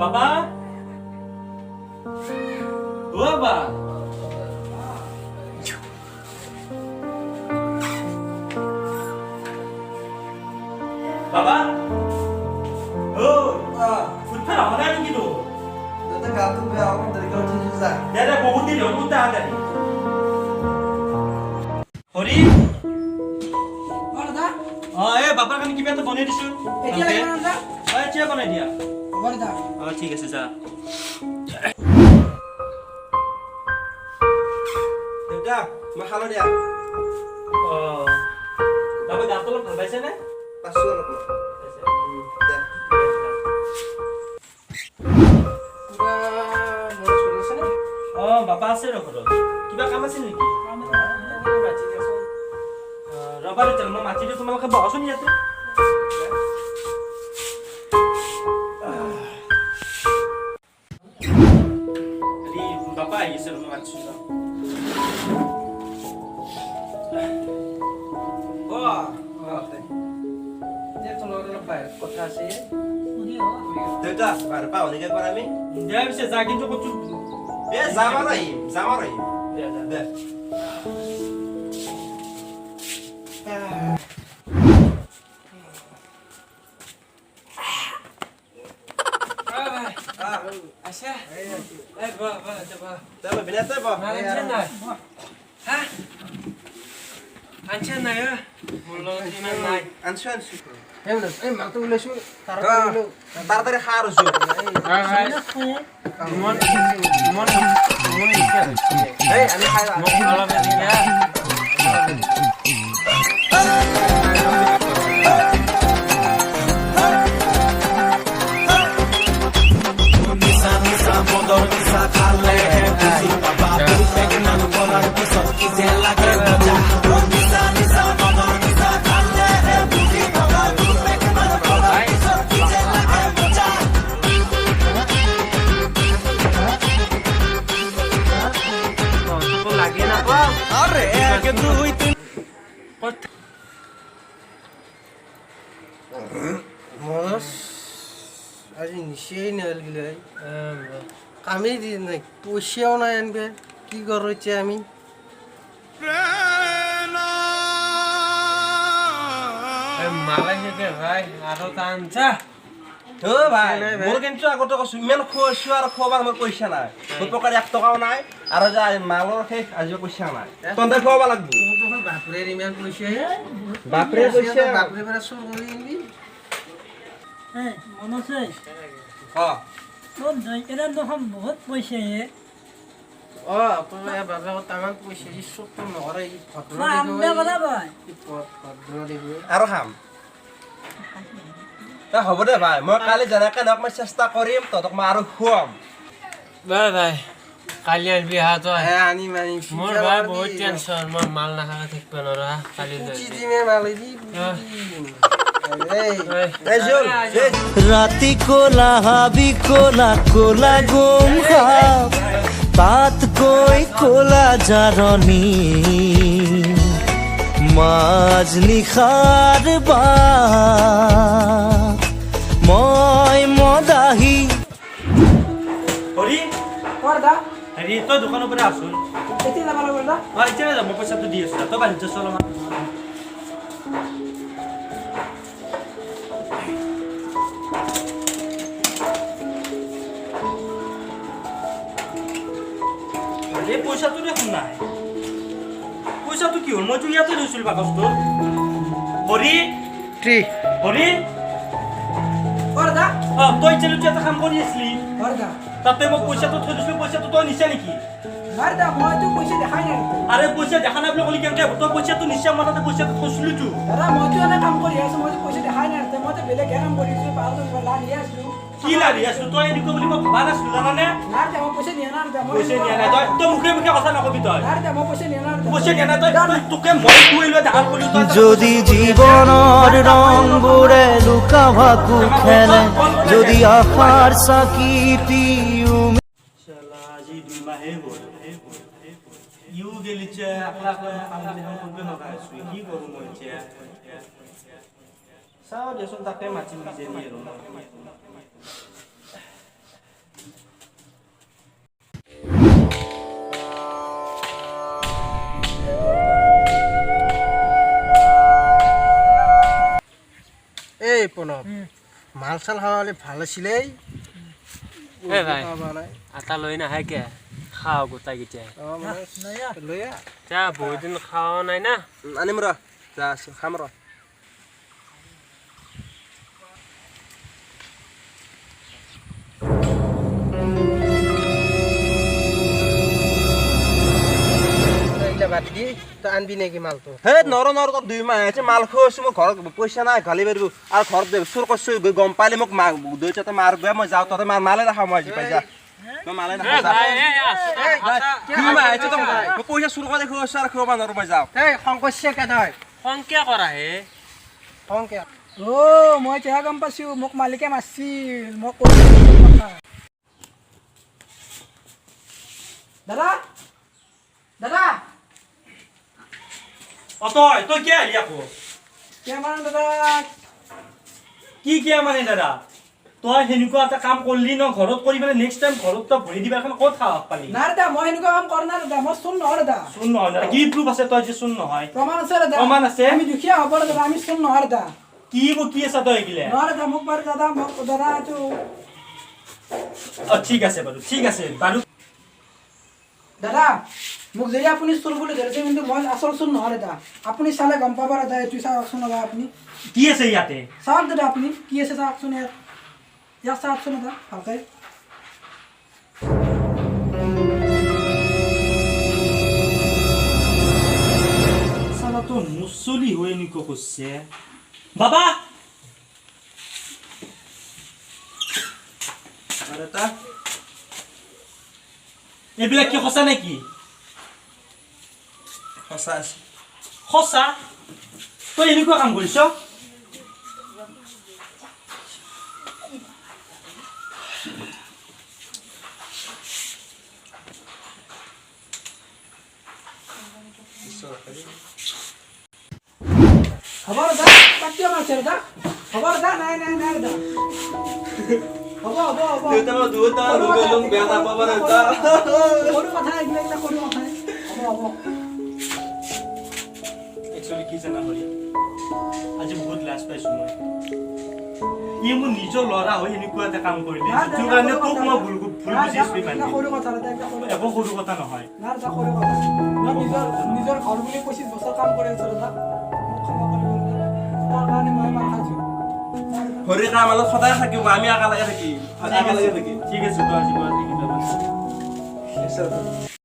বাবা ও বাবা বাবা ও ফুটফার আমরা নাকি তো দাদা গাতো বে আমার দেখে উঠে যা দাদা বহুত দিন হল মুতা আদানি হরি বড়দা এ বাবার কানে কিবা তো বনাই দিছো এতিয়া লাগে না চিয়া বনাই দিয়া বড়দা ঠিক আছে যা দেউতা মই খালো দিয়া বাবা গাতো অলপ ভাল পাইছে নে পাছো অলপ দে পুরা মন চলিছে না বাবা আছে ঘৰত কিবা কাম আছিল নেকি আমি বাচি আছো ৰবাৰে তেল মই মাতি দিওঁ তোমালোকে বহচোন ইয়াতে বাবা আহিছে মই মাতিছোঁ কথা আছে পুরিও দেউতা বাৰ পাও নেকি একবাৰ আমি দিয়া পিছে যা কিন্তু কচু যাম আৰু আহিম দে আচ্ছা এই বাবা বাবা Dale, venite, pa. Ha? Ancha na ya. Mulo din na nai. Ansu, ansu. Makto ulesu তাড়াতাড়ি খাওয়ার হইছে এই আমি খাই মনস আজি নিশ্চয়ই নেল গিলে কামে দি নাই পয়সাও নাই আনবে কি করছে আমি মালাই থেকে ভাই আরো টানছা ও ভাই মোর কিন্তু আগতে কইছো ইমান খোৱাছো আৰু খোৱাবা মোৰ পইচা নাই মোৰ পকেট 1 টকাও নাই আৰু যা মালৰ শেষ আজি পইচা নাই তন্তে খোৱাবা লাগব বাপরে ইমান পয়সা বাপরে পইচা বাপরে বেড়া সুর করে দিবি হ্যাঁ মনে আছে হ তোর এরা তখন বহুত পয়সা ও আপনার বাবা তামাক পয়সা ই সব তো নরে ই ফটো আমরা কথা ভাই ফটো দেখবে আৰু খাম হ'ব দে ভাই মই কালি যেনেকে নক মই চেষ্টা কৰিম ততক মই আৰু খুৱাম ভাই ভাই কালি আনবি হা তো আনি মানি মোর ভাই বহুত টেনশন মোর মাল না খাওয়া থাকবে না রা কালি পুচি দিমে মালি দি রাতি কোলা হাবি কোলা কোলা গুম খাপ তাত কই কোলা জারনি মাজ নিখার বা মই মদাহি হৰি বড়দা হেৰি তই দোকানৰ পৰা আছোন এতিয়া না বড়দা এতিয়া যাম মই পইচাটো দি আছো তই বাহিৰত চল আমাৰ এই পইচাটো দেখোন নাই পইচাটো কি হ'ল মইতো ইয়াতে লৈছিলো বাকচটো হৰি হৰি বড়দা তই চেলুটি এটা কাম কৰি আছিলি বড়দা তাতে মই পইচাটো থৈ দিছিলো পইচাটো তই নিছা নেকি বড়দা মই তো পয়সা দেখাই নাই আরে পইচা দেখা নাই বুলি ক'লি কেনেকে তই পইচাটো নিছা মই তাতে পইচাটো থৈছিলো তো দাদা মই তো এনে কাম কৰি আছো মই তো পয়সা দেখাই নাই মই তো বেলেগ কাম কৰি আছো পাউতো লা নিয়ে আছো কি লাগি আছো তই এনেকুৱা বুলি মই ভাবা নাছিলো জানানে না দে মই পয়সা নিয়া না পইচা নিয়া নাই তই মুখে মুখে কথা নকবি তই না দে মই পয়সা নিয়া না পইচা নিয়া নাই তই তোকে মই কুইলৈ দেখা কৰিলো তই যদি জীবনের রঙবোরে লুকা ভাকু খেলে যদি আশার সাকিটি শালা আজি 2 মাহে হ'ল ইউ গেলিছে আকলা কাম দেখোন কৰিব নগাইছো কি কৰো মই এতিয়া চাও দেচোন তাকে মাতি নিজে নিয়ে আৰু চাল খাৱা হ'লে ভাল আছিলে এ ভাই খাবা নাই আটা লৈ নাহে কে খাওঁ গোটাইকেইটাই লৈ আহ যা বহুত দিন খাৱা নাই না আনিম ৰ যা আছো খাম ৰ এইগিলা বাদ দি তই আনবি নেকি মালটো হে নৰ তোৰ 2 মাহ হৈছে মাল খোৱাছো মই ঘৰত পইচা নাই গালি পাৰিব আৰু ঘৰত চুৰ কৰিছো গম পালে মোক দেউতাতে মাৰবে মই যাওঁ তহঁতে মালে নাখাওঁ মই আজি পাইছা মই মালে নাখাওঁ ভাই এই 2 মাহ হৈছে মই পইচা চুৰ কৰি খোৱাছো আৰু খোৱাব নোৱাৰো মই যাওঁ এই সংকোচে কে তই সংকিয়া কৰা হে সংকে মই এতিয়া গম পাইছো মোক মালিকে মাৰছিল মই কৈছো কথা দাদা দাদা তই কিয় আহিলি আকৌ কেমান দাদা কি কিয় মানে দাদা তই সেনেকুৱা এটা কাম কৰিলি ন ঘৰত কৰি পেলাই নেক্সট টাইম ঘৰত তই ভৰি দিবা এখন ক'ত খাব পালি নাই দাদা মই এনেকুৱা কাম কৰা নাই দাদা মই চোন নহয় দাদা চোন নহয় দাদা কি প্ৰুফ আছে তই যে চোন নহয় প্ৰমাণ আছে দাদা প্ৰমাণ আছে? আমি দুখীয়া হ'ব দাদা আমি চোন নহয় দাদা কি আছে তই এইগিলা নহয় দাদা মোক বাৰু দাদা মোক দাদা এইটো ঠিক আছে বাৰু দাদা মোক যদি আপুনি চোৰ বুলি ধৰিছে কিন্তু মই আচল চোৰ নহয় দাদা আপুনি চালে গম পাব দাদা এইটো চাওকচোন দাদা আপুনি কি আছে ইয়াতে চাওক দাদা আপুনি কি আছে চাওকচোন ইয়াত চাওকচোন দাদা ভালকৈ চালাটো মুছলি হৈ এনেকুৱা কৰিছে বাবা আৰু এটা এইবিলাক কি সঁচা নেকি সঁচা আছে সঁচা তই এনেকুৱা কাম কৰিছ হ'ব দাদা তাক কিয় মাৰিছে দাদা হ'ব দাদা নাই দাদা হ'ব দেউতা মই দুটা দুজন বেয়া নাপাব দেউতা সৰু কথা এইবিলাক সৰু কথা হ'ব একচুৱেলি কি জানা হৰি আজি বহুত লাজ পাইছোঁ মই ই মোৰ নিজৰ ল'ৰা হৈ এনেকুৱা এটা কাম কৰিলে যিটোৰ কাৰণে তোক মই ভুল বুজিছোঁ ইমান দিন। সৰু কথা দাদা একো সৰু কথা নহয় না দাদা সৰু কথা মই নিজৰ ঘৰ বুলি 25 বছৰ কাম কৰি আছোঁ দাদা মোক ক্ষমা কৰিব দাদা তাৰ কাৰণে মই মাৰ খাইছোঁ হৰি কাম অলপ সদায় থাকিব আমি একেলগে থাকিম সদায় একেলগে থাকিম ঠিক আছে তই আজি পৰা থাকি যাবা নিশ্চয়